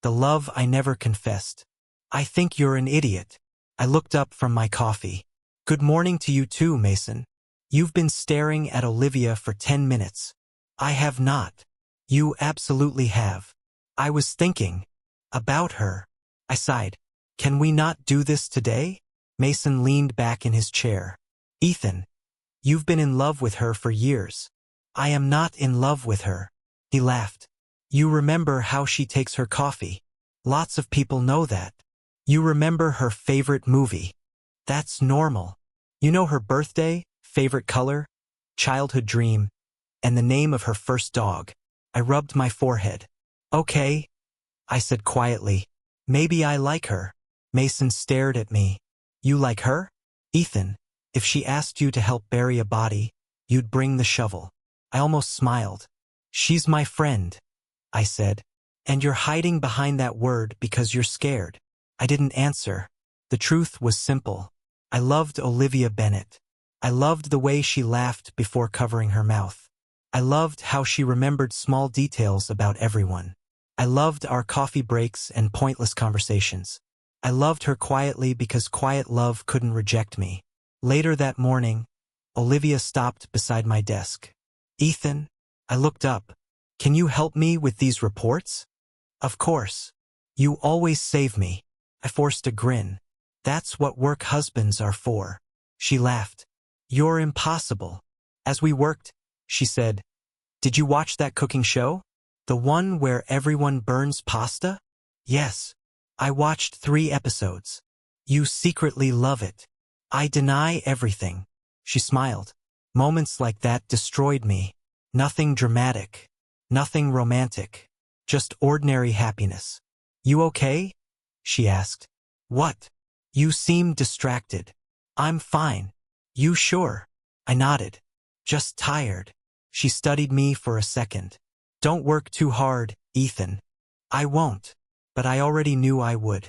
The love I never confessed. I think you're an idiot. I looked up from my coffee. Good morning to you too, Mason. You've been staring at Olivia for 10 minutes. I have not. You absolutely have. I was thinking about her. I sighed. Can we not do this today? Mason leaned back in his chair. Ethan, you've been in love with her for years. I am not in love with her. He laughed. You remember how she takes her coffee. Lots of people know that. You remember her favorite movie. That's normal. You know her birthday, favorite color, childhood dream, and the name of her first dog. I rubbed my forehead. Okay, I said quietly. Maybe I like her. Mason stared at me. You like her? Ethan, if she asked you to help bury a body, you'd bring the shovel. I almost smiled. She's my friend, I said. And you're hiding behind that word because you're scared. I didn't answer. The truth was simple. I loved Olivia Bennett. I loved the way she laughed before covering her mouth. I loved how she remembered small details about everyone. I loved our coffee breaks and pointless conversations. I loved her quietly because quiet love couldn't reject me. Later that morning, Olivia stopped beside my desk. Ethan, I looked up. Can you help me with these reports? Of course. You always save me. I forced a grin. That's what work husbands are for. She laughed. You're impossible. As we worked, she said, Did you watch that cooking show? The one where everyone burns pasta? Yes. I watched 3 episodes. You secretly love it. I deny everything. She smiled. Moments like that destroyed me. Nothing dramatic. Nothing romantic. Just ordinary happiness. You okay? She asked. What? You seem distracted. I'm fine. You sure? I nodded. Just tired. She studied me for a second. Don't work too hard, Ethan. I won't. But I already knew I would.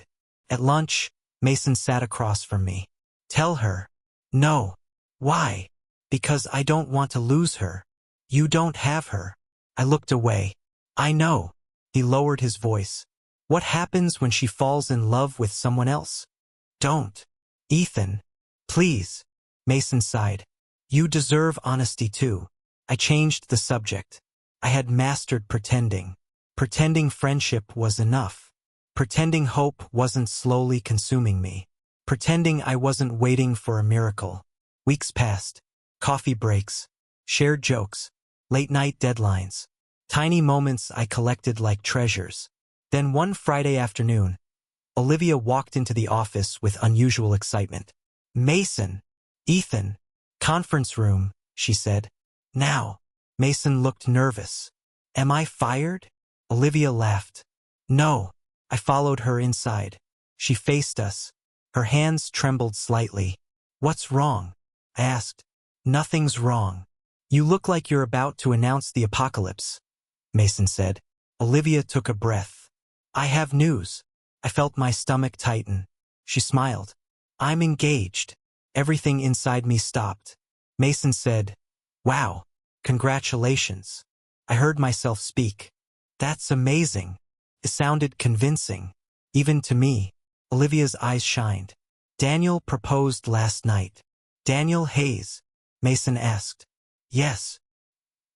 At lunch, Mason sat across from me. Tell her. No. Why? Because I don't want to lose her. You don't have her. I looked away. I know. He lowered his voice. What happens when she falls in love with someone else? Don't. Ethan. Please. Mason sighed. You deserve honesty too. I changed the subject. I had mastered pretending. Pretending friendship was enough. Pretending hope wasn't slowly consuming me. Pretending I wasn't waiting for a miracle. Weeks passed. Coffee breaks. Shared jokes. Late-night deadlines. Tiny moments I collected like treasures. Then one Friday afternoon, Olivia walked into the office with unusual excitement. Mason. Ethan. Conference room, she said. Now. Mason looked nervous. Am I fired? Olivia laughed. No. I followed her inside. She faced us. Her hands trembled slightly. What's wrong? I asked. Nothing's wrong. You look like you're about to announce the apocalypse, Mason said. Olivia took a breath. I have news. I felt my stomach tighten. She smiled. I'm engaged. Everything inside me stopped. Mason said, Wow, congratulations. I heard myself speak. That's amazing. It sounded convincing. Even to me. Olivia's eyes shined. Daniel proposed last night. Daniel Hayes? Mason asked. Yes.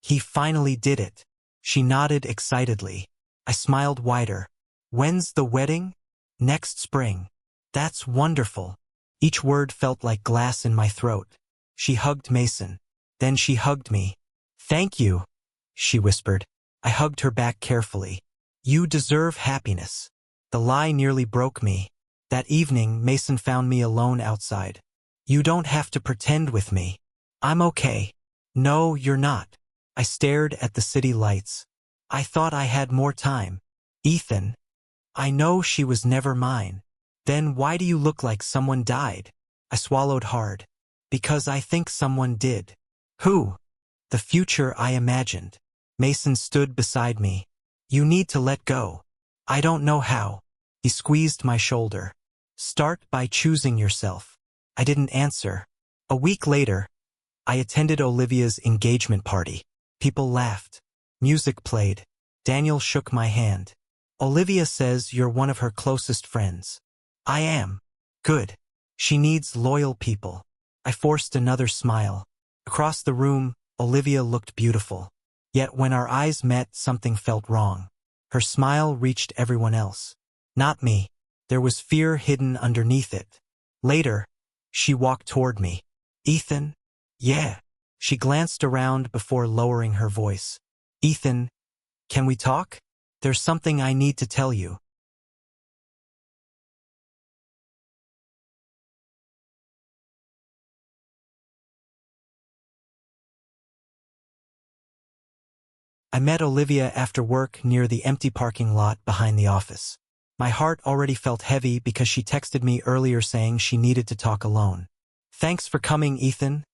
He finally did it. She nodded excitedly. I smiled wider. When's the wedding? Next spring. That's wonderful. Each word felt like glass in my throat. She hugged Mason. Then she hugged me. Thank you, she whispered. I hugged her back carefully. You deserve happiness. The lie nearly broke me. That evening, Mason found me alone outside. You don't have to pretend with me. I'm okay. No, you're not. I stared at the city lights. I thought I had more time. Ethan. I know she was never mine. Then why do you look like someone died? I swallowed hard. Because I think someone did. Who? The future I imagined. Mason stood beside me. You need to let go. I don't know how. He squeezed my shoulder. Start by choosing yourself. I didn't answer. A week later, I attended Olivia's engagement party. People laughed. Music played. Daniel shook my hand. Olivia says you're one of her closest friends. I am. Good. She needs loyal people. I forced another smile. Across the room, Olivia looked beautiful. Yet when our eyes met, something felt wrong. Her smile reached everyone else. Not me. There was fear hidden underneath it. Later, she walked toward me. Ethan? Yeah. She glanced around before lowering her voice. Ethan, can we talk? There's something I need to tell you. I met Olivia after work near the empty parking lot behind the office. My heart already felt heavy because she texted me earlier saying she needed to talk alone. Thanks for coming, Ethan,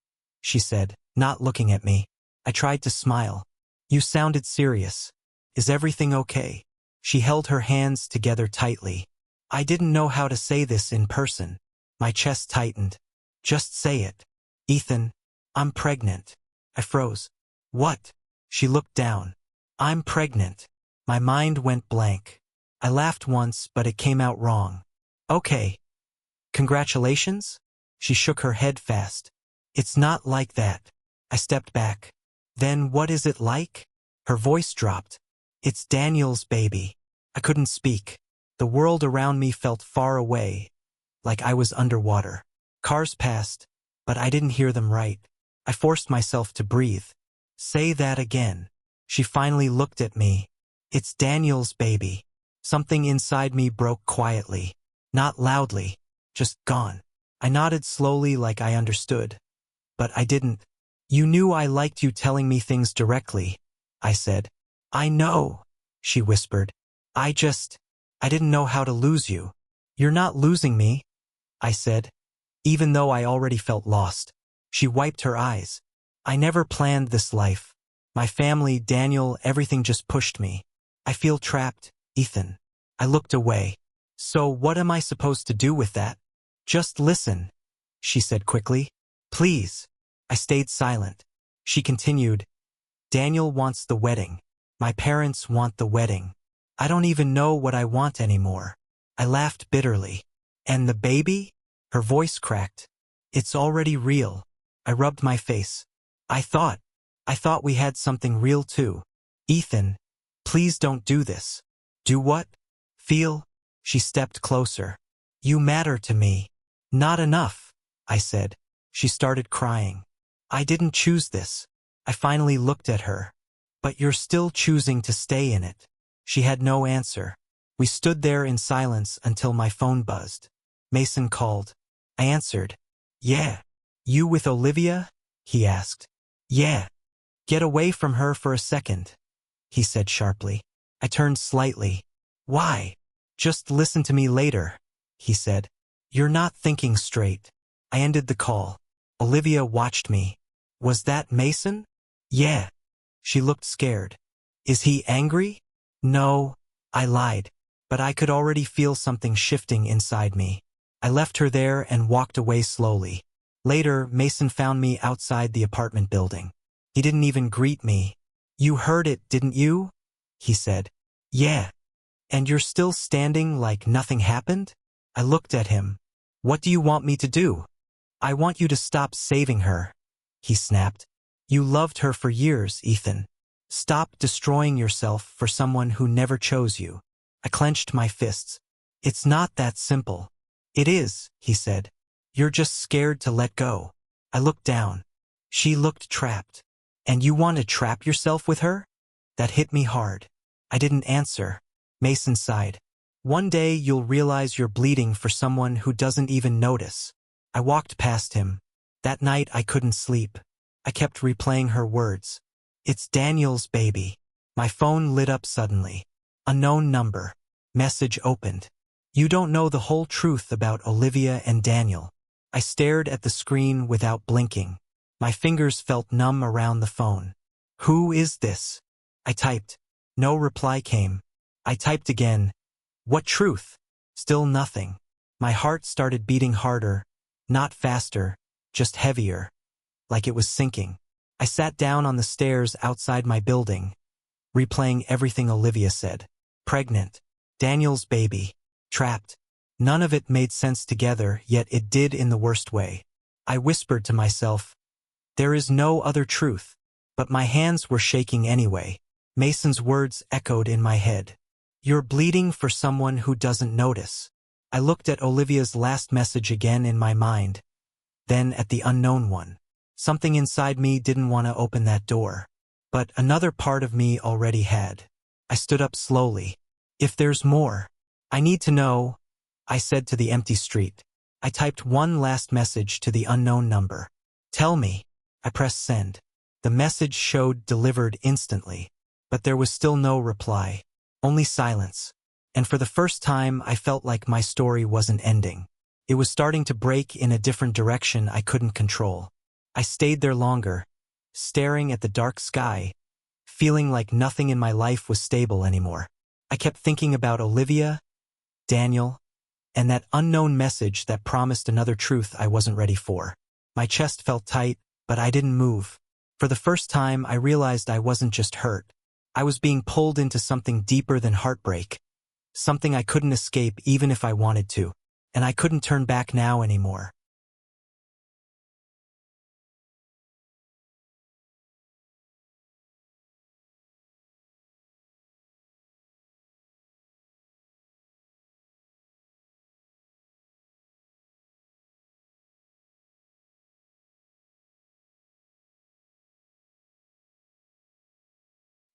she said, not looking at me. I tried to smile. You sounded serious. Is everything okay? She held her hands together tightly. I didn't know how to say this in person. My chest tightened. Just say it. Ethan, I'm pregnant. I froze. What? She looked down. I'm pregnant. My mind went blank. I laughed once, but it came out wrong. Okay. Congratulations? She shook her head fast. It's not like that. I stepped back. Then what is it like? Her voice dropped. It's Daniel's baby. I couldn't speak. The world around me felt far away, like I was underwater. Cars passed, but I didn't hear them right. I forced myself to breathe. Say that again. She finally looked at me. It's Daniel's baby. Something inside me broke quietly. Not loudly. Just gone. I nodded slowly like I understood. But I didn't. You knew I liked you telling me things directly, I said. I know, she whispered. I didn't know how to lose you. You're not losing me, I said, even though I already felt lost. She wiped her eyes. I never planned this life. My family, Daniel, everything just pushed me. I feel trapped, Ethan. I looked away. So what am I supposed to do with that? Just listen, she said quickly. Please. I stayed silent. She continued. Daniel wants the wedding. My parents want the wedding. I don't even know what I want anymore. I laughed bitterly. And the baby? Her voice cracked. It's already real. I rubbed my face. I thought we had something real too. Ethan, please don't do this. Do what? Feel? She stepped closer. You matter to me. Not enough, I said. She started crying. I didn't choose this. I finally looked at her. But you're still choosing to stay in it. She had no answer. We stood there in silence until my phone buzzed. Mason called. I answered. Yeah. You with Olivia? He asked. Yeah. Get away from her for a second, he said sharply. I turned slightly. Why? Just listen to me later, he said. You're not thinking straight. I ended the call. Olivia watched me. Was that Mason? Yeah. She looked scared. Is he angry? No, I lied. But I could already feel something shifting inside me. I left her there and walked away slowly. Later, Mason found me outside the apartment building. He didn't even greet me. You heard it, didn't you? He said. Yeah. And you're still standing like nothing happened? I looked at him. What do you want me to do? I want you to stop saving her, he snapped. You loved her for years, Ethan. Stop destroying yourself for someone who never chose you. I clenched my fists. It's not that simple. It is, he said. You're just scared to let go. I looked down. She looked trapped. And you want to trap yourself with her? That hit me hard. I didn't answer. Mason sighed. One day you'll realize you're bleeding for someone who doesn't even notice. I walked past him. That night I couldn't sleep. I kept replaying her words. It's Daniel's baby. My phone lit up suddenly. Unknown number. Message opened. You don't know the whole truth about Olivia and Daniel. I stared at the screen without blinking. My fingers felt numb around the phone. Who is this? I typed. No reply came. I typed again. What truth? Still nothing. My heart started beating harder, not faster, just heavier, like it was sinking. I sat down on the stairs outside my building, replaying everything Olivia said. Pregnant. Daniel's baby. Trapped. None of it made sense together, yet it did in the worst way. I whispered to myself, there is no other truth. But my hands were shaking anyway. Mason's words echoed in my head. You're bleeding for someone who doesn't notice. I looked at Olivia's last message again in my mind, then at the unknown one. Something inside me didn't want to open that door. But another part of me already had. I stood up slowly. If there's more, I need to know, I said to the empty street. I typed one last message to the unknown number. Tell me. I pressed send. The message showed delivered instantly, but there was still no reply, only silence. And for the first time, I felt like my story wasn't ending. It was starting to break in a different direction I couldn't control. I stayed there longer, staring at the dark sky, feeling like nothing in my life was stable anymore. I kept thinking about Olivia, Daniel, and that unknown message that promised another truth I wasn't ready for. My chest felt tight, but I didn't move. For the first time, I realized I wasn't just hurt. I was being pulled into something deeper than heartbreak, something I couldn't escape even if I wanted to, and I couldn't turn back now anymore.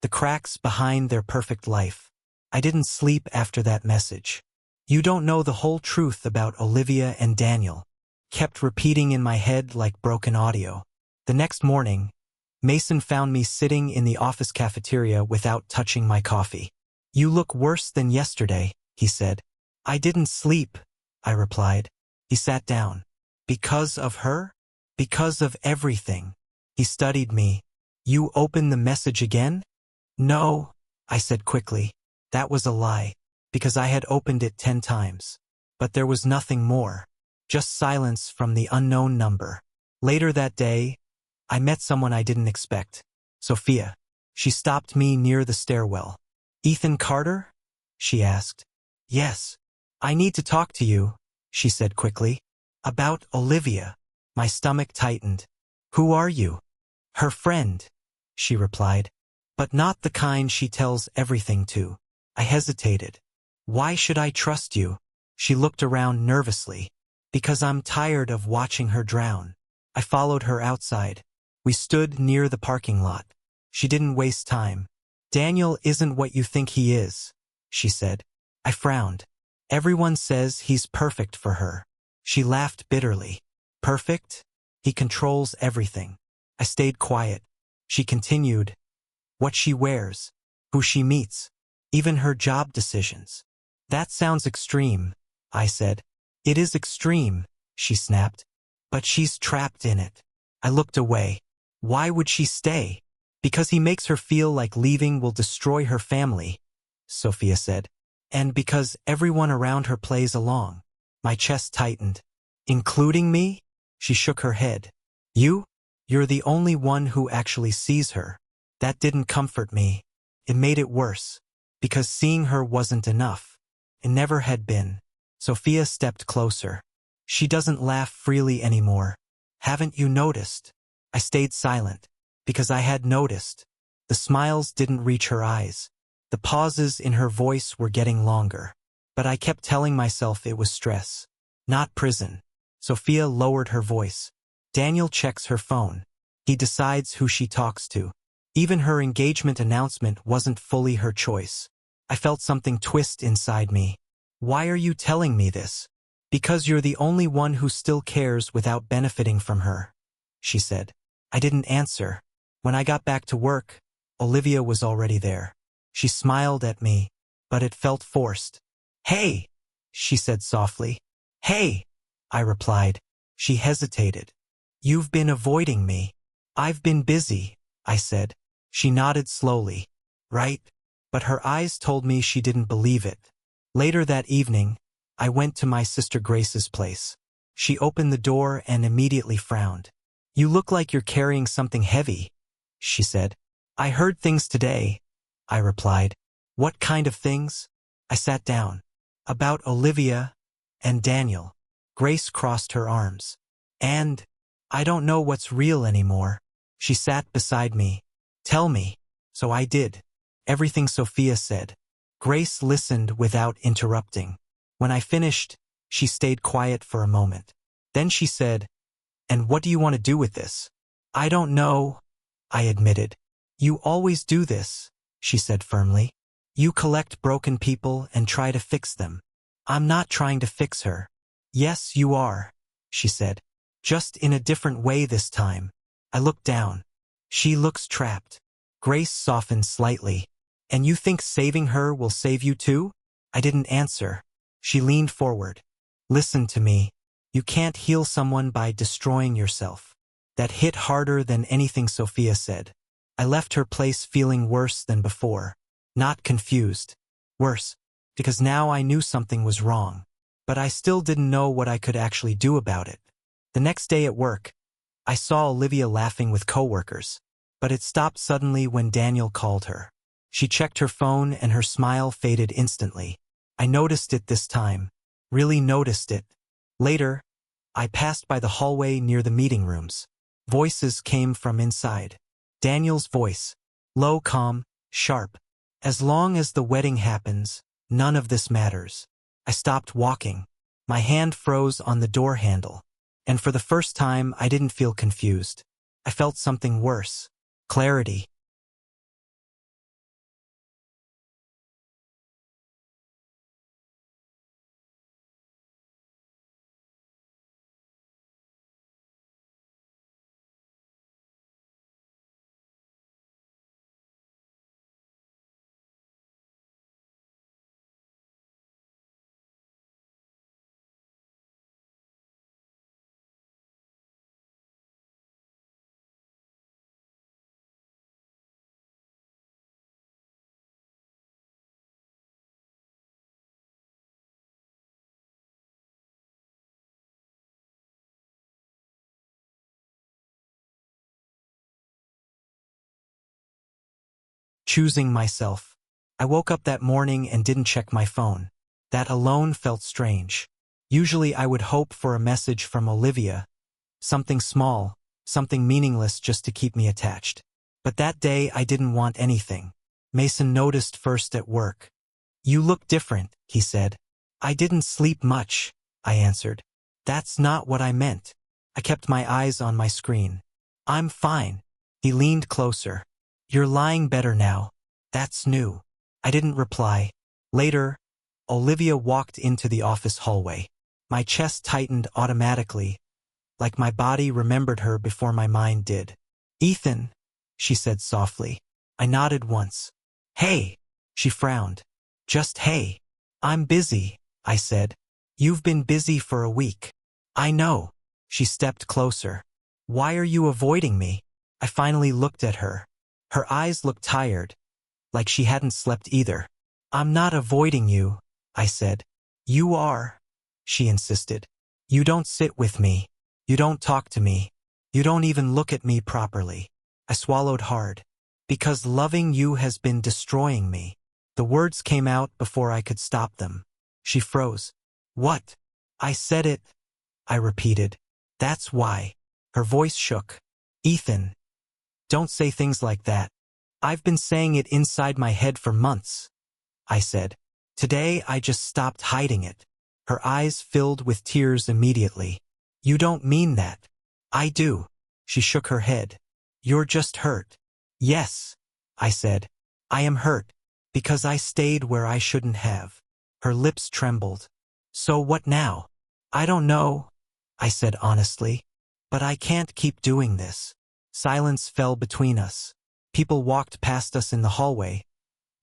The cracks behind their perfect life. I didn't sleep after that message. You don't know the whole truth about Olivia and Daniel. Kept repeating in my head like broken audio. The next morning, Mason found me sitting in the office cafeteria without touching my coffee. You look worse than yesterday, he said. I didn't sleep, I replied. He sat down. Because of her? Because of everything. He studied me. You opened the message again? No, I said quickly. That was a lie, because I had opened it 10 times. But there was nothing more. Just silence from the unknown number. Later that day, I met someone I didn't expect. Sophia. She stopped me near the stairwell. Ethan Carter? She asked. Yes. I need to talk to you, she said quickly. About Olivia. My stomach tightened. Who are you? Her friend, she replied. But not the kind she tells everything to. I hesitated. Why should I trust you? She looked around nervously. Because I'm tired of watching her drown. I followed her outside. We stood near the parking lot. She didn't waste time. Daniel isn't what you think he is, she said. I frowned. Everyone says he's perfect for her. She laughed bitterly. Perfect? He controls everything. I stayed quiet. She continued. What she wears, who she meets, even her job decisions. That sounds extreme, I said. It is extreme, she snapped. But she's trapped in it. I looked away. Why would she stay? Because he makes her feel like leaving will destroy her family, Sophia said. And because everyone around her plays along. My chest tightened. Including me? She shook her head. You? You're the only one who actually sees her. That didn't comfort me. It made it worse. Because seeing her wasn't enough. It never had been. Sophia stepped closer. She doesn't laugh freely anymore. Haven't you noticed? I stayed silent. Because I had noticed. The smiles didn't reach her eyes. The pauses in her voice were getting longer. But I kept telling myself it was stress. Not prison. Sophia lowered her voice. Daniel checks her phone. He decides who she talks to. Even her engagement announcement wasn't fully her choice. I felt something twist inside me. Why are you telling me this? Because you're the only one who still cares without benefiting from her, she said. I didn't answer. When I got back to work, Olivia was already there. She smiled at me, but it felt forced. Hey, she said softly. Hey, I replied. She hesitated. You've been avoiding me. I've been busy, I said. She nodded slowly. Right? But her eyes told me she didn't believe it. Later that evening, I went to my sister Grace's place. She opened the door and immediately frowned. You look like you're carrying something heavy, she said. I heard things today, I replied. What kind of things? I sat down. About Olivia and Daniel. Grace crossed her arms. And I don't know what's real anymore. She sat beside me. Tell me. So I did. Everything Sophia said. Grace listened without interrupting. When I finished, she stayed quiet for a moment. Then she said, "And what do you want to do with this?" "I don't know," I admitted. "You always do this," she said firmly. "You collect broken people and try to fix them." "I'm not trying to fix her." "Yes, you are," she said. "Just in a different way this time." I looked down. "She looks trapped." Grace softened slightly. "And you think saving her will save you too?" I didn't answer. She leaned forward. "Listen to me. You can't heal someone by destroying yourself." That hit harder than anything Sophia said. I left her place feeling worse than before. Not confused. Worse, because now I knew something was wrong. But I still didn't know what I could actually do about it. The next day at work, I saw Olivia laughing with coworkers. But it stopped suddenly when Daniel called her. She checked her phone and her smile faded instantly. I noticed it this time. Really noticed it. Later, I passed by the hallway near the meeting rooms. Voices came from inside. Daniel's voice. Low, calm, sharp. "As long as the wedding happens, none of this matters." I stopped walking. My hand froze on the door handle. And for the first time, I didn't feel confused. I felt something worse. Clarity. Choosing myself. I woke up that morning and didn't check my phone. That alone felt strange. Usually I would hope for a message from Olivia. Something small, something meaningless just to keep me attached. But that day I didn't want anything. Mason noticed first at work. "You look different," he said. "I didn't sleep much," I answered. "That's not what I meant." I kept my eyes on my screen. "I'm fine." He leaned closer. "You're lying better now. That's new." I didn't reply. Later, Olivia walked into the office hallway. My chest tightened automatically, like my body remembered her before my mind did. "Ethan," she said softly. I nodded once. "Hey," she frowned. "Just hey." "I'm busy," I said. "You've been busy for a week." "I know." She stepped closer. "Why are you avoiding me?" I finally looked at her. Her eyes looked tired, like she hadn't slept either. "I'm not avoiding you," I said. "You are," she insisted. "You don't sit with me. You don't talk to me. You don't even look at me properly." I swallowed hard. "Because loving you has been destroying me." The words came out before I could stop them. She froze. "What?" "I said it," I repeated. "That's why." Her voice shook. "Ethan, don't say things like that." "I've been saying it inside my head for months," I said. "Today I just stopped hiding it." Her eyes filled with tears immediately. "You don't mean that." "I do." She shook her head. "You're just hurt." "Yes," I said. "I am hurt, because I stayed where I shouldn't have." Her lips trembled. "So what now?" "I don't know," I said honestly. "But I can't keep doing this." Silence fell between us. People walked past us in the hallway,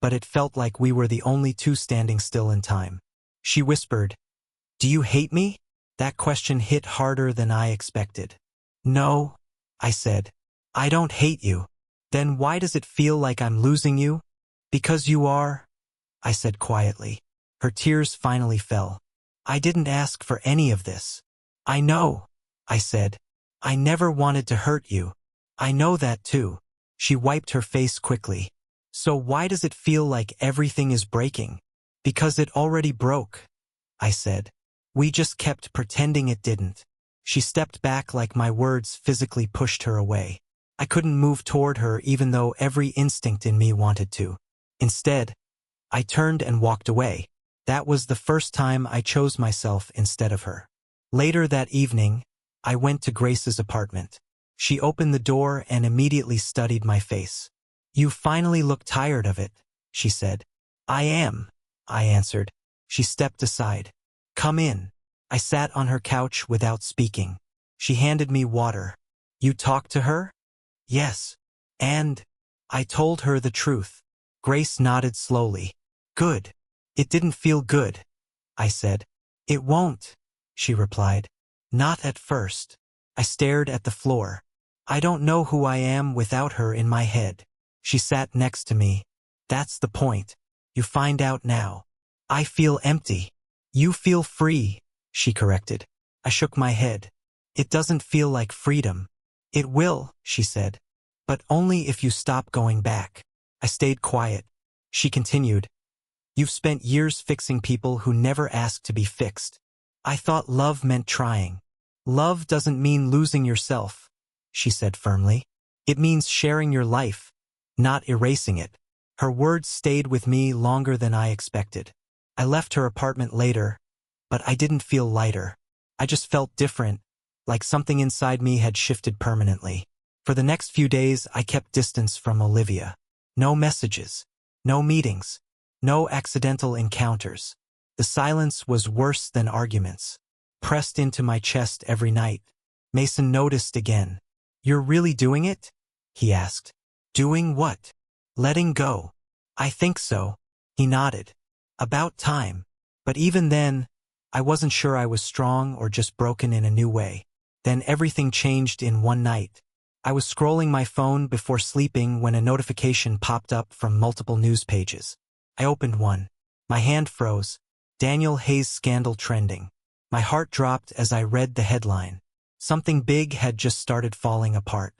but it felt like we were the only two standing still in time. She whispered, "Do you hate me?" That question hit harder than I expected. "No," I said. "I don't hate you." "Then why does it feel like I'm losing you?" "Because you are," I said quietly. Her tears finally fell. "I didn't ask for any of this." "I know," I said. "I never wanted to hurt you." "I know that too." She wiped her face quickly. "So why does it feel like everything is breaking?" Because it already broke, I said. We just kept pretending it didn't. She stepped back like my words physically pushed her away. I couldn't move toward her even though every instinct in me wanted to. Instead, I turned and walked away. That was the first time I chose myself instead of her. Later that evening, I went to Grace's apartment. She opened the door and immediately studied my face. You finally look tired of it, she said. I am, I answered. She stepped aside. Come in. I sat on her couch without speaking. She handed me water. You talked to her? Yes. And I told her the truth. Grace nodded slowly. Good. It didn't feel good, I said. It won't, she replied. Not at first. I stared at the floor. I don't know who I am without her in my head. She sat next to me. That's the point. You find out now. I feel empty. You feel free, she corrected. I shook my head. It doesn't feel like freedom. It will, she said. But only if you stop going back. I stayed quiet. She continued. You've spent years fixing people who never asked to be fixed. I thought love meant trying. Love doesn't mean losing yourself, she said firmly. It means sharing your life, not erasing it. Her words stayed with me longer than I expected. I left her apartment later, but I didn't feel lighter. I just felt different, like something inside me had shifted permanently. For the next few days, I kept distance from Olivia. No messages, no meetings, no accidental encounters. The silence was worse than arguments. Pressed into my chest every night. Mason noticed again. You're really doing it? He asked. Doing what? Letting go. I think so. He nodded. About time. But even then, I wasn't sure I was strong or just broken in a new way. Then everything changed in one night. I was scrolling my phone before sleeping when a notification popped up from multiple news pages. I opened one. My hand froze. Daniel Hayes scandal trending. My heart dropped as I read the headline. Something big had just started falling apart.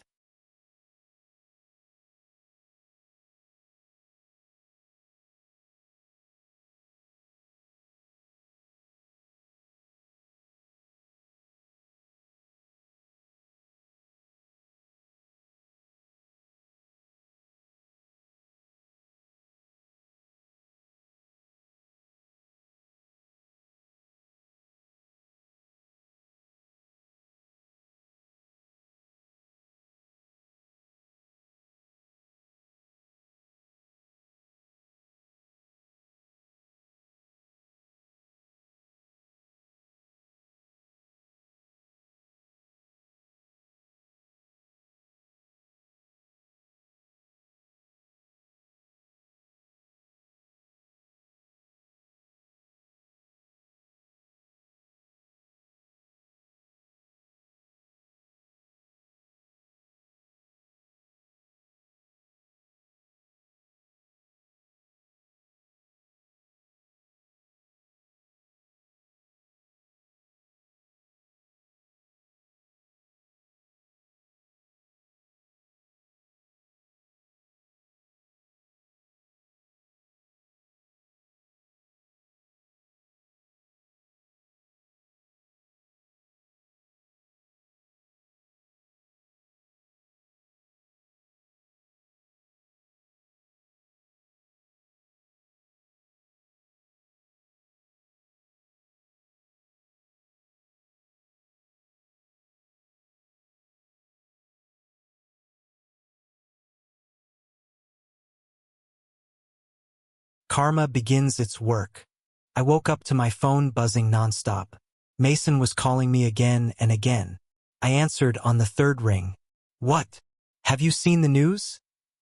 Karma begins its work. I woke up to my phone buzzing nonstop. Mason was calling me again and again. I answered on the third ring. What? Have you seen the news?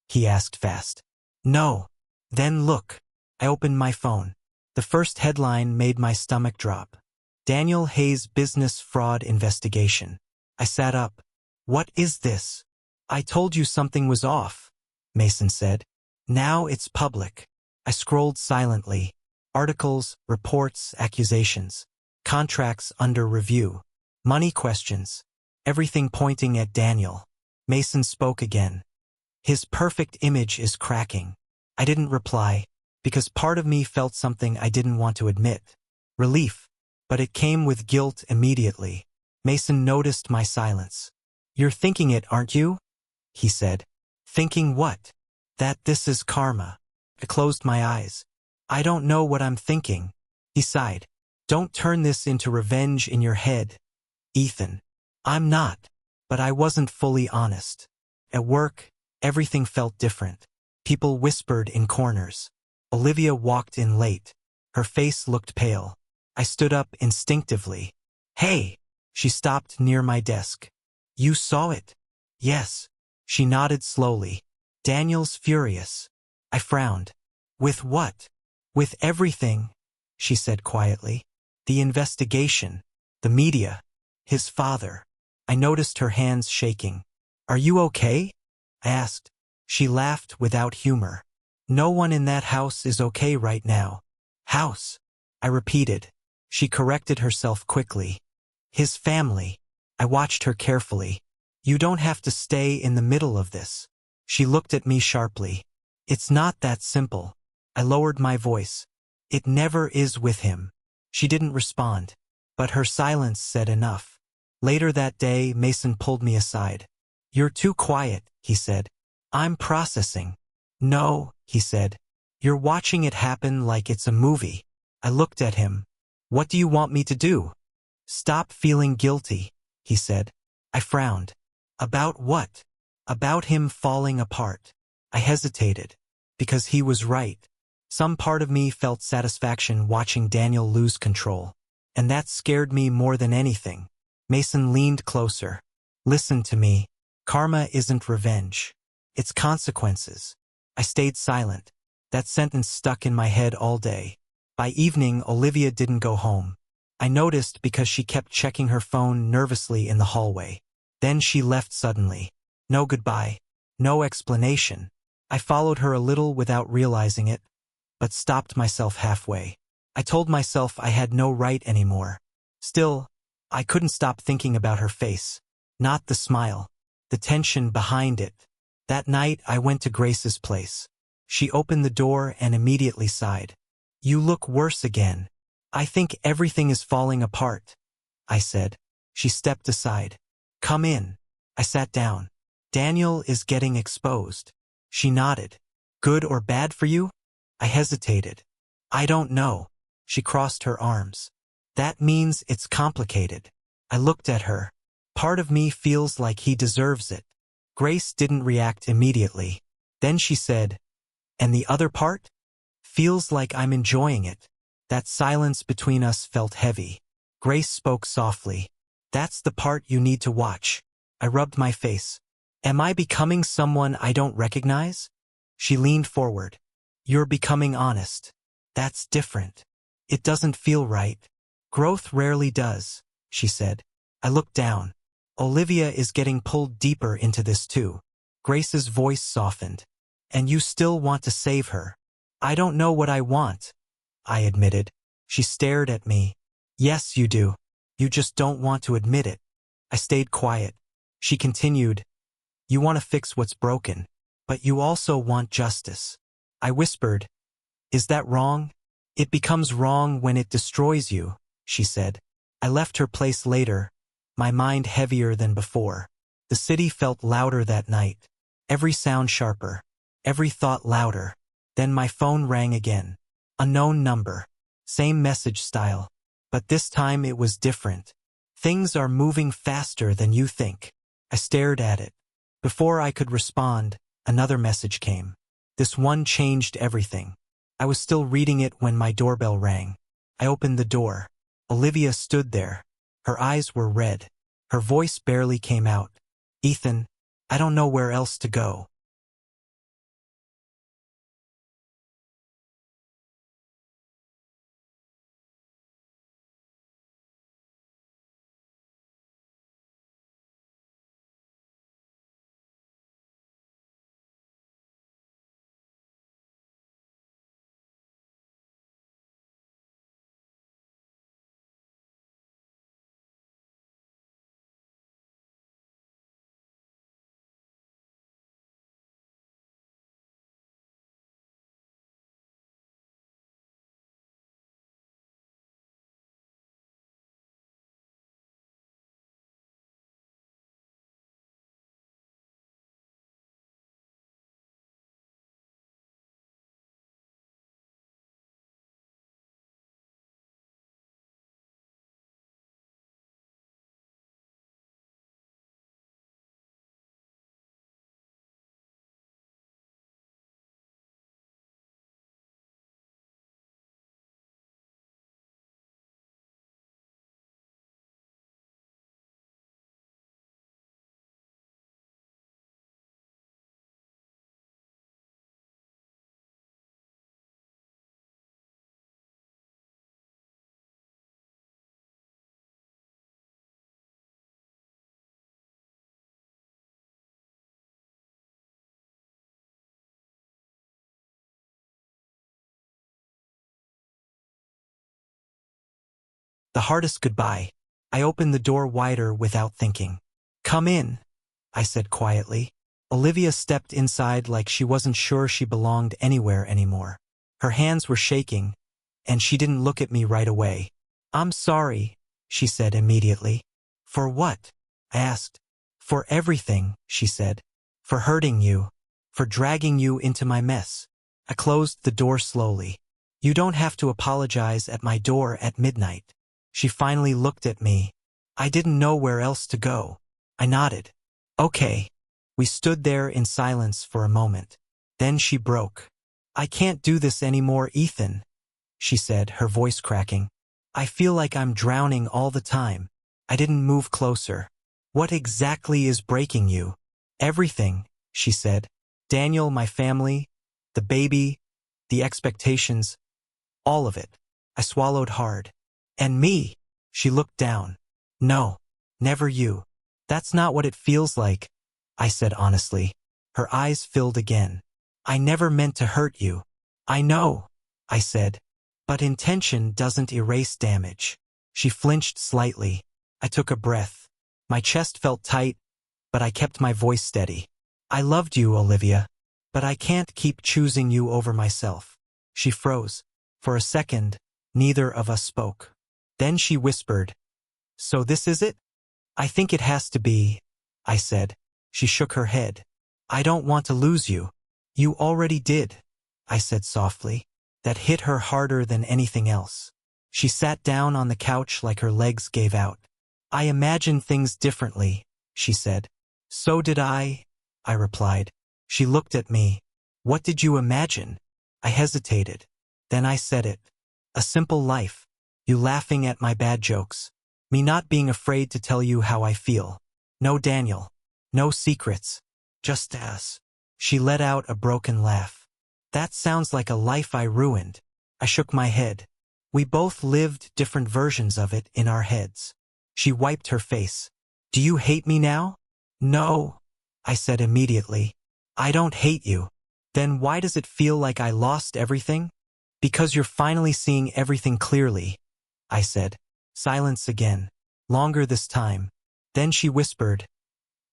He asked fast. No. Then look. I opened my phone. The first headline made my stomach drop. Daniel Hayes business fraud investigation. I sat up. What is this? I told you something was off, Mason said. Now it's public. I scrolled silently. Articles, reports, accusations. Contracts under review. Money questions. Everything pointing at Daniel. Mason spoke again. His perfect image is cracking. I didn't reply. because part of me felt something I didn't want to admit. Relief. But it came with guilt immediately. Mason noticed my silence. "You're thinking it, aren't you?" he said. "Thinking what?" "That this is karma." I closed my eyes. "I don't know what I'm thinking." He sighed. "Don't turn this into revenge in your head, Ethan." "I'm not." But I wasn't fully honest. At work, everything felt different. People whispered in corners. Olivia walked in late. Her face looked pale. I stood up instinctively. "Hey!" She stopped near my desk. "You saw it?" "Yes." She nodded slowly. "Daniel's furious." I frowned. "With what?" "With everything," she said quietly. "The investigation. The media. His father." I noticed her hands shaking. "Are you okay?" I asked. She laughed without humor. "No one in that house is okay right now." "House," I repeated. She corrected herself quickly. "His family." I watched her carefully. "You don't have to stay in the middle of this." She looked at me sharply. "It's not that simple." I lowered my voice. "It never is with him." She didn't respond, but her silence said enough. Later that day, Mason pulled me aside. "You're too quiet," he said. "I'm processing." "No," he said. "You're watching it happen like it's a movie." I looked at him. "What do you want me to do?" "Stop feeling guilty," he said. I frowned. "About what?" "About him falling apart." I hesitated. Because he was right. Some part of me felt satisfaction watching Daniel lose control. And that scared me more than anything. Mason leaned closer. "Listen to me. Karma isn't revenge. It's consequences." I stayed silent. That sentence stuck in my head all day. By evening, Olivia didn't go home. I noticed because she kept checking her phone nervously in the hallway. Then she left suddenly. No goodbye. No explanation. I followed her a little without realizing it, but stopped myself halfway. I told myself I had no right anymore. Still, I couldn't stop thinking about her face. Not the smile. The tension behind it. That night, I went to Grace's place. She opened the door and immediately sighed. "You look worse again." "I think everything is falling apart," I said. She stepped aside. "Come in." I sat down. "Daniel is getting exposed." She nodded. "Good or bad for you?" I hesitated. "I don't know." She crossed her arms. "That means it's complicated." I looked at her. Part of me feels like he deserves it. Grace didn't react immediately. Then she said, "And the other part?" "Feels like I'm enjoying it." That silence between us felt heavy. Grace spoke softly. "That's the part you need to watch." I rubbed my face. "Am I becoming someone I don't recognize?" She leaned forward. "You're becoming honest. That's different. It doesn't feel right." "Growth rarely does," she said. I looked down. "Olivia is getting pulled deeper into this too." Grace's voice softened. "And you still want to save her?" "I don't know what I want," I admitted. She stared at me. "Yes, you do. You just don't want to admit it." I stayed quiet. She continued, "You want to fix what's broken, but you also want justice." I whispered, "Is that wrong?" "It becomes wrong when it destroys you," she said. I left her place later, my mind heavier than before. The city felt louder that night. Every sound sharper. Every thought louder. Then my phone rang again. Unknown number. Same message style. But this time it was different. "Things are moving faster than you think." I stared at it. Before I could respond, another message came. This one changed everything. I was still reading it when my doorbell rang. I opened the door. Olivia stood there. Her eyes were red. Her voice barely came out. "Ethan, I don't know where else to go." The hardest goodbye. I opened the door wider without thinking. "Come in," I said quietly. Olivia stepped inside like she wasn't sure she belonged anywhere anymore. Her hands were shaking, and she didn't look at me right away. "I'm sorry," she said immediately. "For what?" I asked. "For everything," she said. "For hurting you. For dragging you into my mess." I closed the door slowly. "You don't have to apologize at my door at midnight." She finally looked at me. I didn't know where else to go. I nodded. "Okay." We stood there in silence for a moment. Then she broke. "I can't do this anymore, Ethan," she said, her voice cracking. "I feel like I'm drowning all the time." I didn't move closer. "What exactly is breaking you?" "Everything," she said. "Daniel, my family, the baby, the expectations, all of it." I swallowed hard. "And me?" She looked down. "No, never you." "That's not what it feels like," I said honestly. Her eyes filled again. "I never meant to hurt you." "I know," I said. "But intention doesn't erase damage." She flinched slightly. I took a breath. My chest felt tight, but I kept my voice steady. "I loved you, Olivia. But I can't keep choosing you over myself." She froze. For a second, neither of us spoke. Then she whispered, "So this is it?" "I think it has to be," I said. She shook her head. "I don't want to lose you." "You already did," I said softly. That hit her harder than anything else. She sat down on the couch like her legs gave out. "I imagined things differently," she said. "So did I," I replied. She looked at me. "What did you imagine?" I hesitated. Then I said it. "A simple life. You laughing at my bad jokes. Me not being afraid to tell you how I feel. No Daniel. No secrets. Just us." She let out a broken laugh. "That sounds like a life I ruined." I shook my head. "We both lived different versions of it in our heads." She wiped her face. "Do you hate me now?" "No," I said immediately. "I don't hate you." "Then why does it feel like I lost everything?" "Because you're finally seeing everything clearly," I said. Silence again. Longer this time. Then she whispered,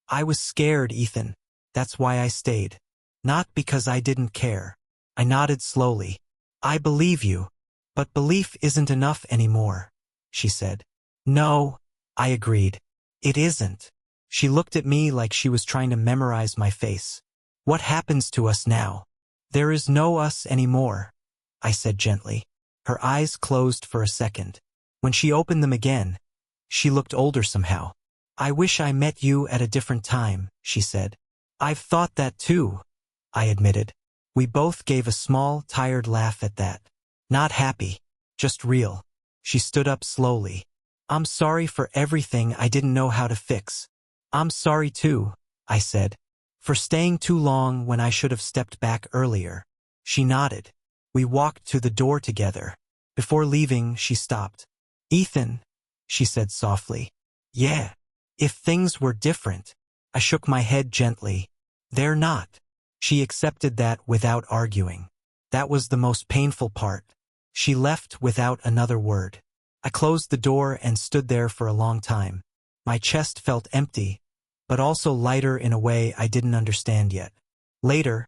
"I was scared, Ethan. That's why I stayed. Not because I didn't care." I nodded slowly. "I believe you. But belief isn't enough anymore," she said. "No," I agreed. "It isn't." She looked at me like she was trying to memorize my face. "What happens to us now?" "There is no us anymore," I said gently. Her eyes closed for a second. When she opened them again, she looked older somehow. "I wish I met you at a different time," she said. "I've thought that too," I admitted. We both gave a small, tired laugh at that. Not happy, just real. She stood up slowly. "I'm sorry for everything I didn't know how to fix." "I'm sorry too," I said. "For staying too long when I should have stepped back earlier." She nodded. We walked to the door together. Before leaving, she stopped. "Ethan," she said softly. "Yeah. If things were different." I shook my head gently. "They're not." She accepted that without arguing. That was the most painful part. She left without another word. I closed the door and stood there for a long time. My chest felt empty, but also lighter in a way I didn't understand yet. Later,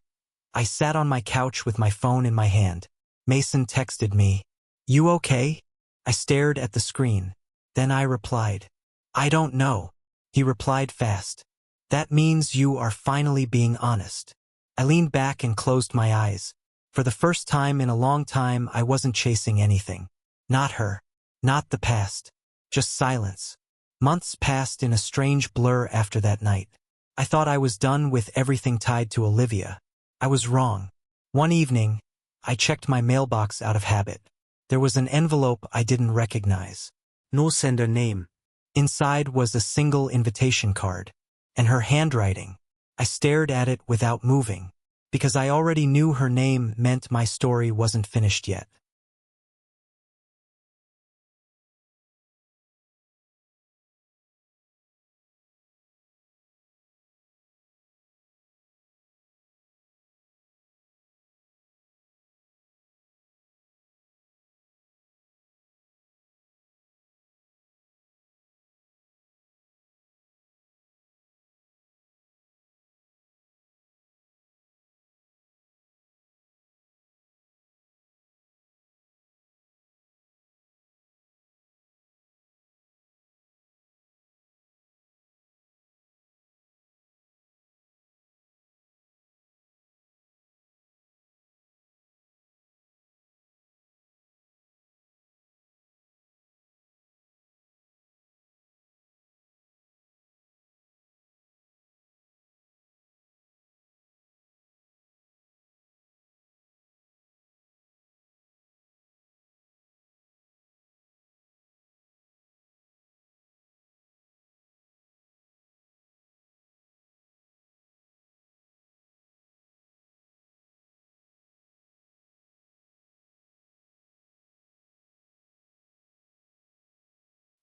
I sat on my couch with my phone in my hand. Mason texted me, "You okay?" I stared at the screen. Then I replied, "I don't know." He replied fast, "That means you are finally being honest." I leaned back and closed my eyes. For the first time in a long time, I wasn't chasing anything. Not her. Not the past. Just silence. Months passed in a strange blur after that night. I thought I was done with everything tied to Olivia. I was wrong. One evening, I checked my mailbox out of habit. There was an envelope I didn't recognize. No sender name. Inside was a single invitation card. And her handwriting. I stared at it without moving, because I already knew her name meant my story wasn't finished yet.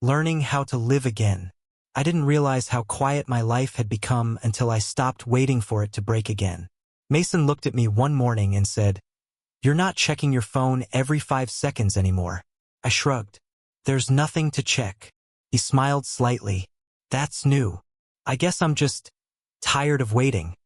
Learning how to live again. I didn't realize how quiet my life had become until I stopped waiting for it to break again. Mason looked at me one morning and said, "You're not checking your phone every 5 seconds anymore." I shrugged. "There's nothing to check." He smiled slightly. "That's new. I guess I'm just tired of waiting,"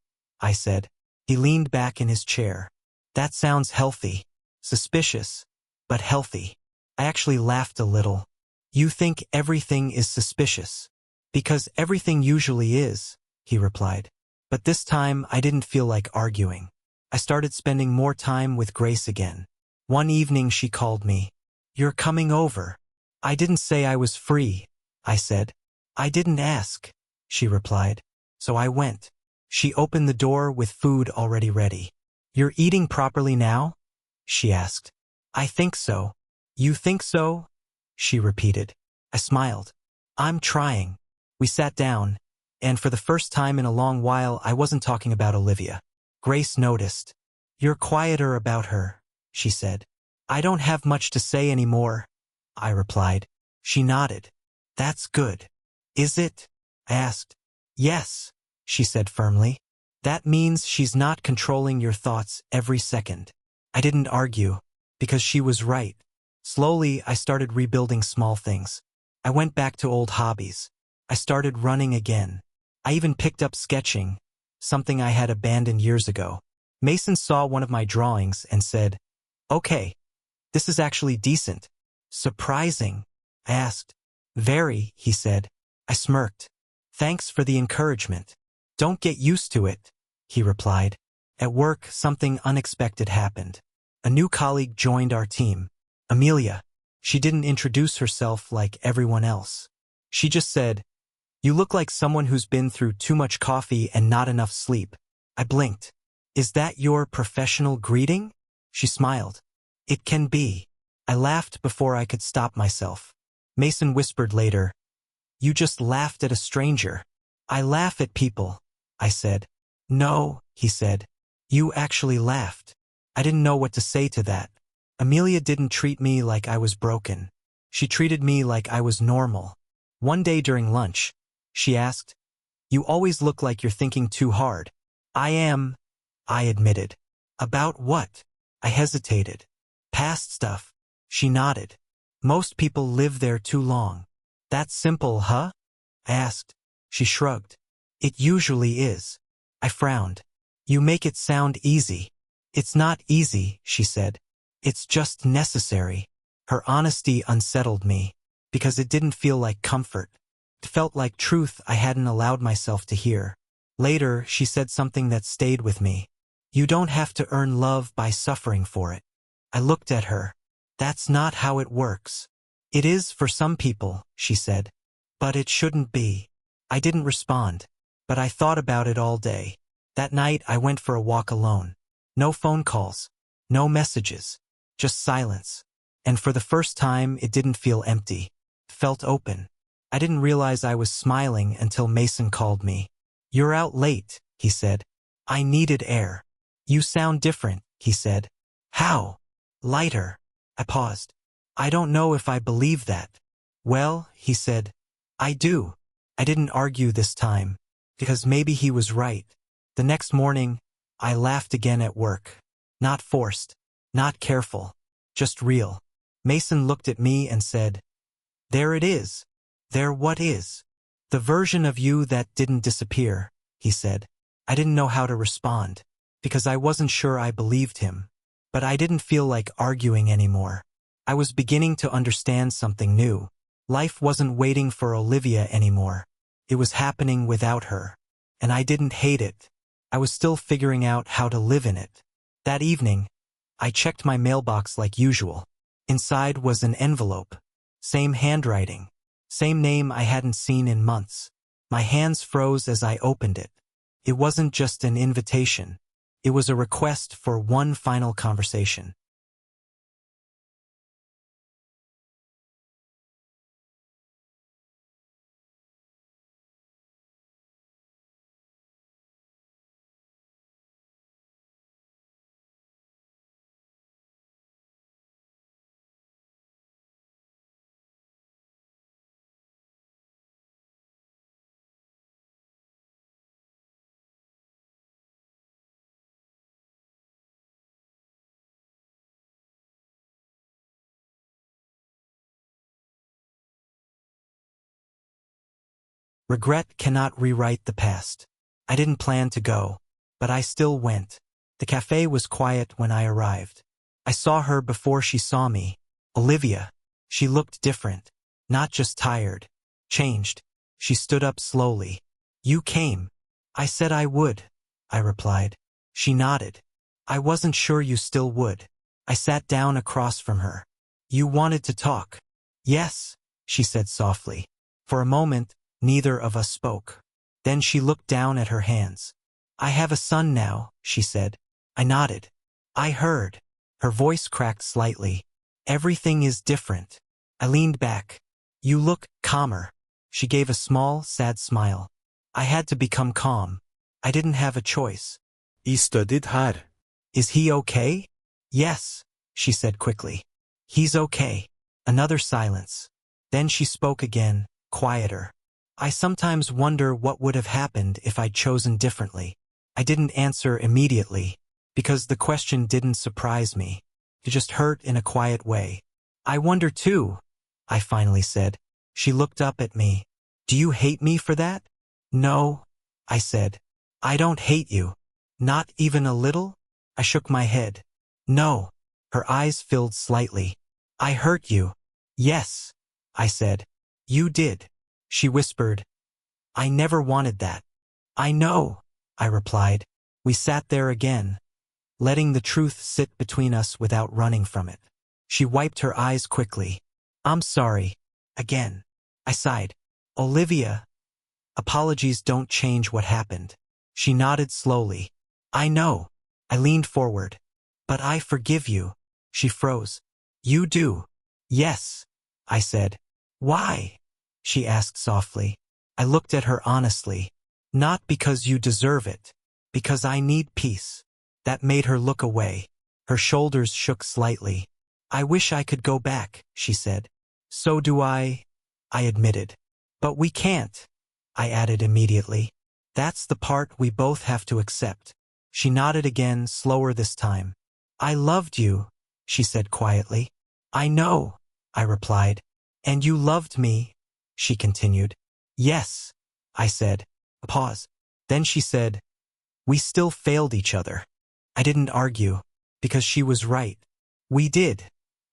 I said. He leaned back in his chair. "That sounds healthy. Suspicious, but healthy." I actually laughed a little. "You think everything is suspicious?" "Because everything usually is," he replied. But this time I didn't feel like arguing. I started spending more time with Grace again. One evening she called me. "You're coming over." "I didn't say I was free," I said. "I didn't ask," she replied. So I went. She opened the door with food already ready. "You're eating properly now?" she asked. "I think so." "You think so?" she repeated. I smiled. "I'm trying." We sat down, and for the first time in a long while I wasn't talking about Olivia. Grace noticed. "You're quieter about her," she said. "I don't have much to say anymore," I replied. She nodded. "That's good." "Is it?" I asked. "Yes," she said firmly. "That means she's not controlling your thoughts every second." I didn't argue, because she was right. Slowly, I started rebuilding small things. I went back to old hobbies. I started running again. I even picked up sketching, something I had abandoned years ago. Mason saw one of my drawings and said, "Okay, this is actually decent." "Surprising?" I asked. "Very," he said. I smirked. "Thanks for the encouragement." "Don't get used to it," he replied. At work, something unexpected happened. A new colleague joined our team, Amelia. She didn't introduce herself like everyone else. She just said, "You look like someone who's been through too much coffee and not enough sleep." I blinked. "Is that your professional greeting?" She smiled. "It can be." I laughed before I could stop myself. Mason whispered later, "You just laughed at a stranger." "I laugh at people," I said. "No," he said. "You actually laughed." I didn't know what to say to that. Amelia didn't treat me like I was broken. She treated me like I was normal. One day during lunch, she asked, "You always look like you're thinking too hard." "I am," I admitted. "About what?" I hesitated. "Past stuff." She nodded. "Most people live there too long." "That's simple, huh?" I asked. She shrugged. "It usually is." I frowned. "You make it sound easy." "It's not easy," she said. "It's just necessary." Her honesty unsettled me, because it didn't feel like comfort. It felt like truth I hadn't allowed myself to hear. Later, she said something that stayed with me. "You don't have to earn love by suffering for it." I looked at her. "That's not how it works." "It is for some people," she said. "But it shouldn't be." I didn't respond, but I thought about it all day. That night, I went for a walk alone. No phone calls, no messages, just silence. And for the first time, it didn't feel empty. It felt open. I didn't realize I was smiling until Mason called me. "You're out late," he said. "I needed air." "You sound different," he said. "How?" "Lighter." I paused. "I don't know if I believe that." "Well," he said, "I do." I didn't argue this time, because maybe he was right. The next morning, I laughed again at work. Not forced, not careful, just real. Mason looked at me and said, "There it is." "There what is?" "The version of you that didn't disappear," he said. I didn't know how to respond, because I wasn't sure I believed him. But I didn't feel like arguing anymore. I was beginning to understand something new. Life wasn't waiting for Olivia anymore. It was happening without her. And I didn't hate it. I was still figuring out how to live in it. That evening, I checked my mailbox like usual. Inside was an envelope. Same handwriting. Same name I hadn't seen in months. My hands froze as I opened it. It wasn't just an invitation. It was a request for one final conversation. Regret cannot rewrite the past. I didn't plan to go, but I still went. The cafe was quiet when I arrived. I saw her before she saw me. Olivia. She looked different. Not just tired. Changed. She stood up slowly. You came. I said I would, I replied. She nodded. I wasn't sure you still would. I sat down across from her. You wanted to talk. Yes, she said softly. For a moment, neither of us spoke. Then she looked down at her hands. I have a son now, she said. I nodded. I heard. Her voice cracked slightly. Everything is different. I leaned back. You look calmer. She gave a small, sad smile. I had to become calm. I didn't have a choice. Istedid här. Is he okay? Yes, she said quickly. He's okay. Another silence. Then she spoke again, quieter. I sometimes wonder what would have happened if I'd chosen differently. I didn't answer immediately, because the question didn't surprise me. It just hurt in a quiet way. I wonder too, I finally said. She looked up at me. Do you hate me for that? No, I said. I don't hate you. Not even a little? I shook my head. No. Her eyes filled slightly. I hurt you. Yes, I said. You did. She whispered. I never wanted that. I know, I replied. We sat there again, letting the truth sit between us without running from it. She wiped her eyes quickly. I'm sorry. Again. I sighed. Olivia. Apologies don't change what happened. She nodded slowly. I know. I leaned forward. But I forgive you. She froze. You do? Yes, I said. Why? She asked softly. I looked at her honestly. Not because you deserve it. Because I need peace. That made her look away. Her shoulders shook slightly. I wish I could go back, she said. So do I admitted. But we can't, I added immediately. That's the part we both have to accept. She nodded again, slower this time. I loved you, she said quietly. I know, I replied. And you loved me, she continued. Yes, I said. A pause. Then she said, we still failed each other. I didn't argue, because she was right. We did,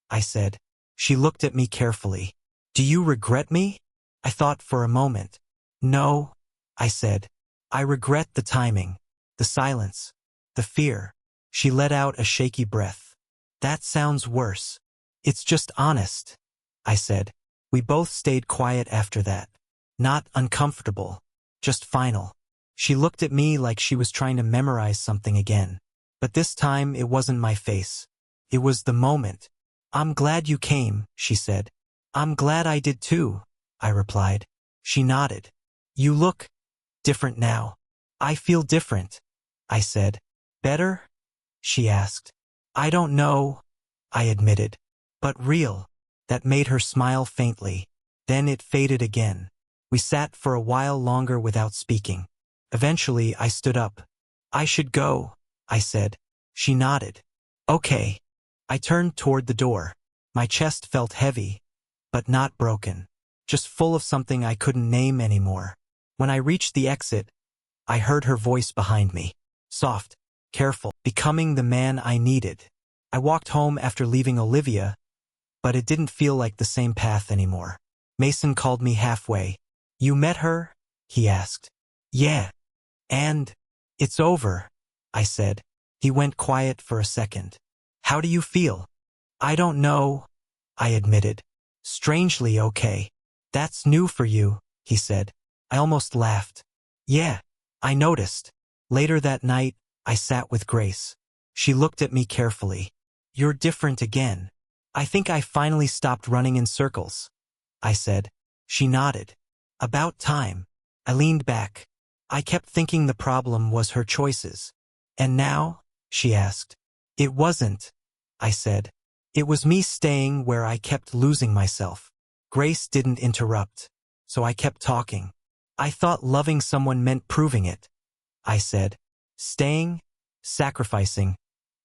I said. She looked at me carefully. Do you regret me? I thought for a moment. No, I said. I regret the timing, the silence, the fear. She let out a shaky breath. That sounds worse. It's just honest, I said. We both stayed quiet after that. Not uncomfortable, just final. She looked at me like she was trying to memorize something again. But this time it wasn't my face. It was the moment. I'm glad you came, she said. I'm glad I did too, I replied. She nodded. You look different now. I feel different, I said. Better? She asked. I don't know, I admitted. But real. That made her smile faintly. Then it faded again. We sat for a while longer without speaking. Eventually I stood up. I should go, I said. She nodded. Okay. I turned toward the door. My chest felt heavy, but not broken. Just full of something I couldn't name anymore. When I reached the exit, I heard her voice behind me. Soft, careful, becoming the man I needed. I walked home after leaving Olivia, but it didn't feel like the same path anymore. Mason called me halfway. You met her? He asked. Yeah. And? It's over, I said. He went quiet for a second. How do you feel? I don't know, I admitted. Strangely okay. That's new for you, he said. I almost laughed. Yeah, I noticed. Later that night, I sat with Grace. She looked at me carefully. You're different again. I think I finally stopped running in circles, I said. She nodded. About time. I leaned back. I kept thinking the problem was her choices. And now? She asked. It wasn't, I said. It was me staying where I kept losing myself. Grace didn't interrupt, so I kept talking. I thought loving someone meant proving it, I said. Staying, sacrificing,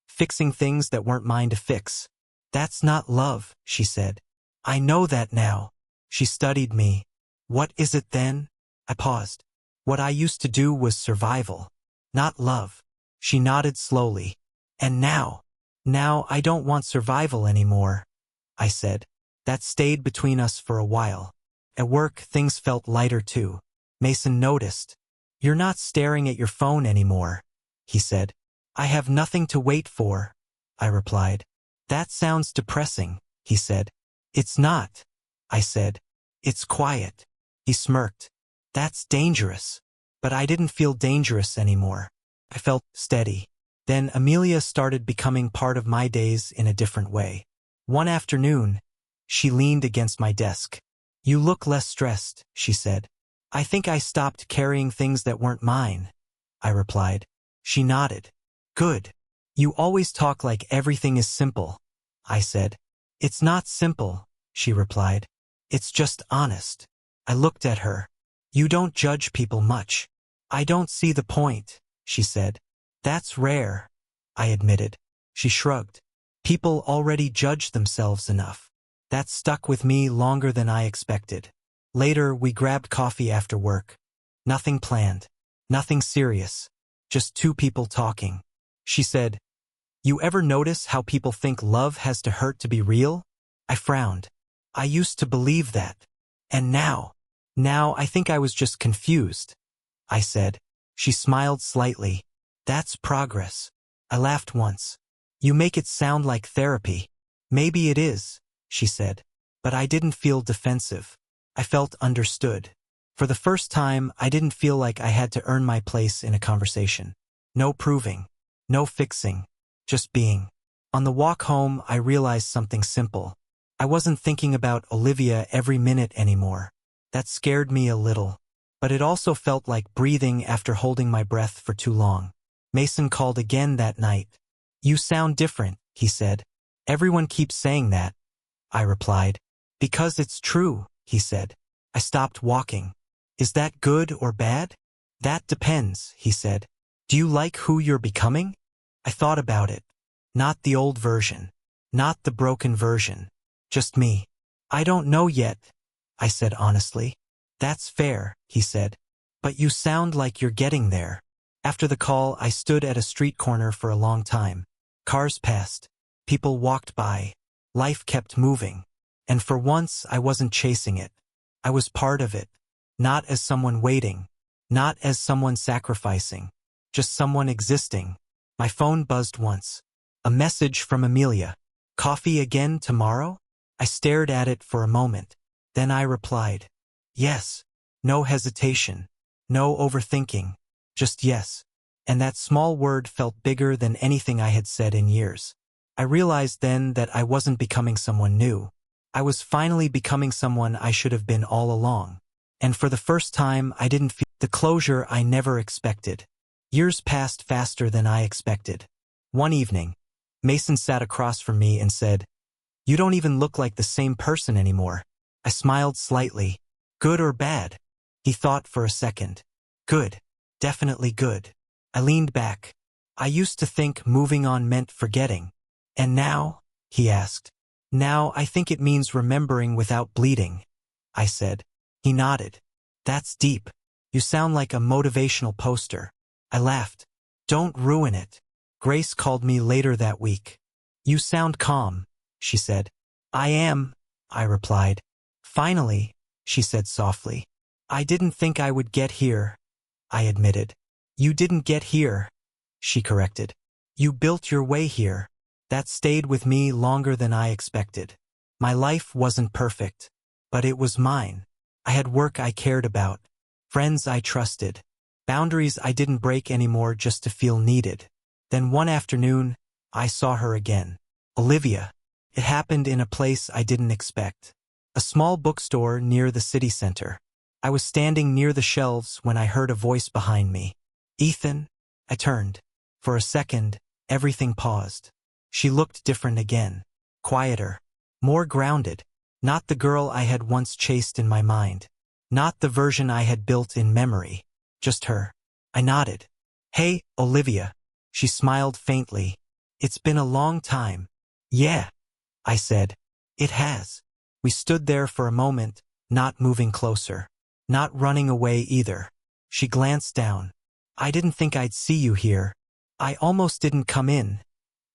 fixing things that weren't mine to fix. That's not love, she said. I know that now. She studied me. What is it then? I paused. What I used to do was survival, not love. She nodded slowly. And now I don't want survival anymore, I said. That stayed between us for a while. At work, things felt lighter too. Mason noticed. You're not staring at your phone anymore, he said. I have nothing to wait for, I replied. That sounds depressing, he said. It's not, I said. It's quiet. He smirked. That's dangerous. But I didn't feel dangerous anymore. I felt steady. Then Amelia started becoming part of my days in a different way. One afternoon, she leaned against my desk. You look less stressed, she said. I think I stopped carrying things that weren't mine, I replied. She nodded. Good. You always talk like everything is simple, I said. It's not simple, she replied. It's just honest. I looked at her. You don't judge people much. I don't see the point, she said. That's rare, I admitted. She shrugged. People already judge themselves enough. That stuck with me longer than I expected. Later, we grabbed coffee after work. Nothing planned. Nothing serious. Just two people talking. She said, You ever notice how people think love has to hurt to be real? I frowned. I used to believe that. And now I think I was just confused, I said. She smiled slightly. That's progress. I laughed once. You make it sound like therapy. Maybe it is, she said. But I didn't feel defensive. I felt understood. For the first time, I didn't feel like I had to earn my place in a conversation. No proving. No fixing. Just being. On the walk home, I realized something simple. I wasn't thinking about Olivia every minute anymore. That scared me a little. But it also felt like breathing after holding my breath for too long. Mason called again that night. You sound different, he said. Everyone keeps saying that, I replied. Because it's true, he said. I stopped walking. Is that good or bad? That depends, he said. Do you like who you're becoming? I thought about it. Not the old version. Not the broken version. Just me. I don't know yet, I said honestly. That's fair, he said. But you sound like you're getting there. After the call, I stood at a street corner for a long time. Cars passed. People walked by. Life kept moving. And for once, I wasn't chasing it. I was part of it. Not as someone waiting. Not as someone sacrificing. Just someone existing. My phone buzzed once. A message from Amelia. Coffee again tomorrow? I stared at it for a moment. Then I replied. Yes. No hesitation. No overthinking. Just yes. And that small word felt bigger than anything I had said in years. I realized then that I wasn't becoming someone new. I was finally becoming someone I should have been all along. And for the first time, I didn't feel the closure I never expected. Years passed faster than I expected. One evening, Mason sat across from me and said, You don't even look like the same person anymore. I smiled slightly. Good or bad? He thought for a second. Good. Definitely good. I leaned back. I used to think moving on meant forgetting. And now? He asked. Now I think it means remembering without bleeding, I said. He nodded. That's deep. You sound like a motivational poster. I laughed. Don't ruin it. Grace called me later that week. You sound calm, she said. I am, I replied. Finally, she said softly. I didn't think I would get here, I admitted. You didn't get here, she corrected. You built your way here. That stayed with me longer than I expected. My life wasn't perfect, but it was mine. I had work I cared about, friends I trusted, boundaries I didn't break anymore just to feel needed. Then one afternoon, I saw her again. Olivia. It happened in a place I didn't expect. A small bookstore near the city center. I was standing near the shelves when I heard a voice behind me. Ethan? I turned. For a second, everything paused. She looked different again. Quieter. More grounded. Not the girl I had once chased in my mind. Not the version I had built in memory. Just her. I nodded. Hey, Olivia. She smiled faintly. It's been a long time. Yeah, I said. It has. We stood there for a moment, not moving closer. Not running away either. She glanced down. I didn't think I'd see you here. I almost didn't come in,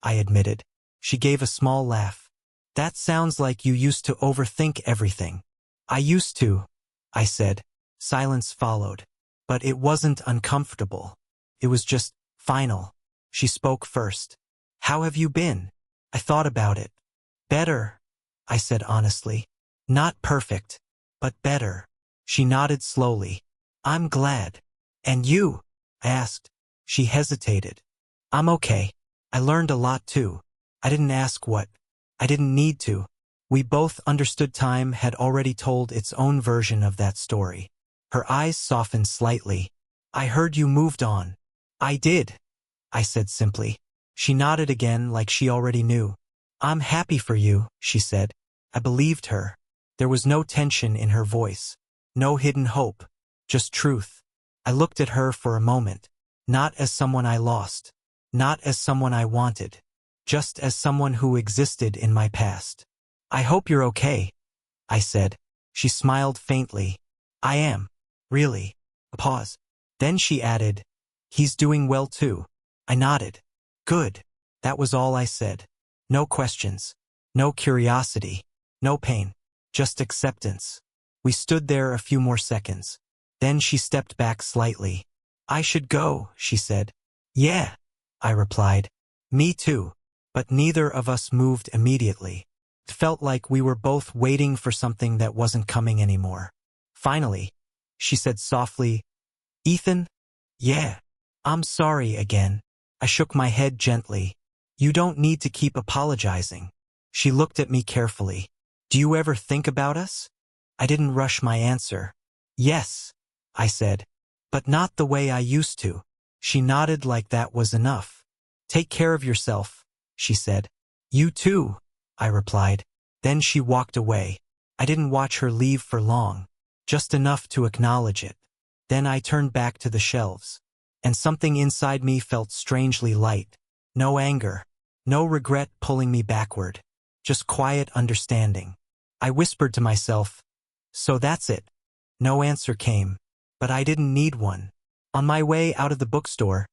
I admitted. She gave a small laugh. That sounds like you used to overthink everything. I used to, I said. Silence followed. But it wasn't uncomfortable. It was just final. She spoke first. How have you been? I thought about it. Better, I said honestly. Not perfect, but better. She nodded slowly. I'm glad. And you? I asked. She hesitated. I'm okay. I learned a lot too. I didn't ask what. I didn't need to. We both understood time had already told its own version of that story. Her eyes softened slightly. I heard you moved on. I did, I said simply. She nodded again like she already knew. I'm happy for you, she said. I believed her. There was no tension in her voice. No hidden hope. Just truth. I looked at her for a moment. Not as someone I lost. Not as someone I wanted. Just as someone who existed in my past. I hope you're okay, I said. She smiled faintly. I am. Really. A pause. Then she added, he's doing well too. I nodded. Good. That was all I said. No questions. No curiosity. No pain. Just acceptance. We stood there a few more seconds. Then she stepped back slightly. I should go, she said. Yeah, I replied. Me too. But neither of us moved immediately. It felt like we were both waiting for something that wasn't coming anymore. Finally, she said softly, Ethan? Yeah. I'm sorry again. I shook my head gently. You don't need to keep apologizing. She looked at me carefully. Do you ever think about us? I didn't rush my answer. Yes, I said. But not the way I used to. She nodded like that was enough. Take care of yourself, she said. You too, I replied. Then she walked away. I didn't watch her leave for long. Just enough to acknowledge it. Then I turned back to the shelves. And something inside me felt strangely light. No anger. No regret pulling me backward. Just quiet understanding. I whispered to myself, so that's it. No answer came. But I didn't need one. On my way out of the bookstore,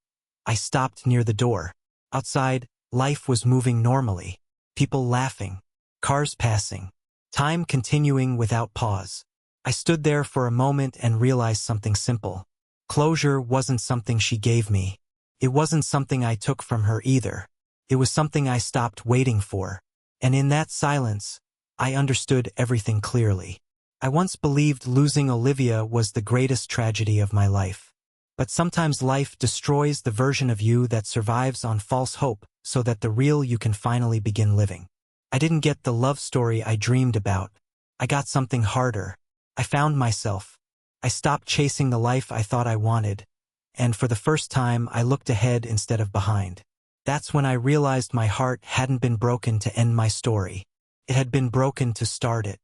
I stopped near the door. Outside, life was moving normally. People laughing. Cars passing. Time continuing without pause. I stood there for a moment and realized something simple. Closure wasn't something she gave me. It wasn't something I took from her either. It was something I stopped waiting for. And in that silence, I understood everything clearly. I once believed losing Olivia was the greatest tragedy of my life. But sometimes life destroys the version of you that survives on false hope so that the real you can finally begin living. I didn't get the love story I dreamed about. I got something harder. I found myself. I stopped chasing the life I thought I wanted. And for the first time, I looked ahead instead of behind. That's when I realized my heart hadn't been broken to end my story. It had been broken to start it.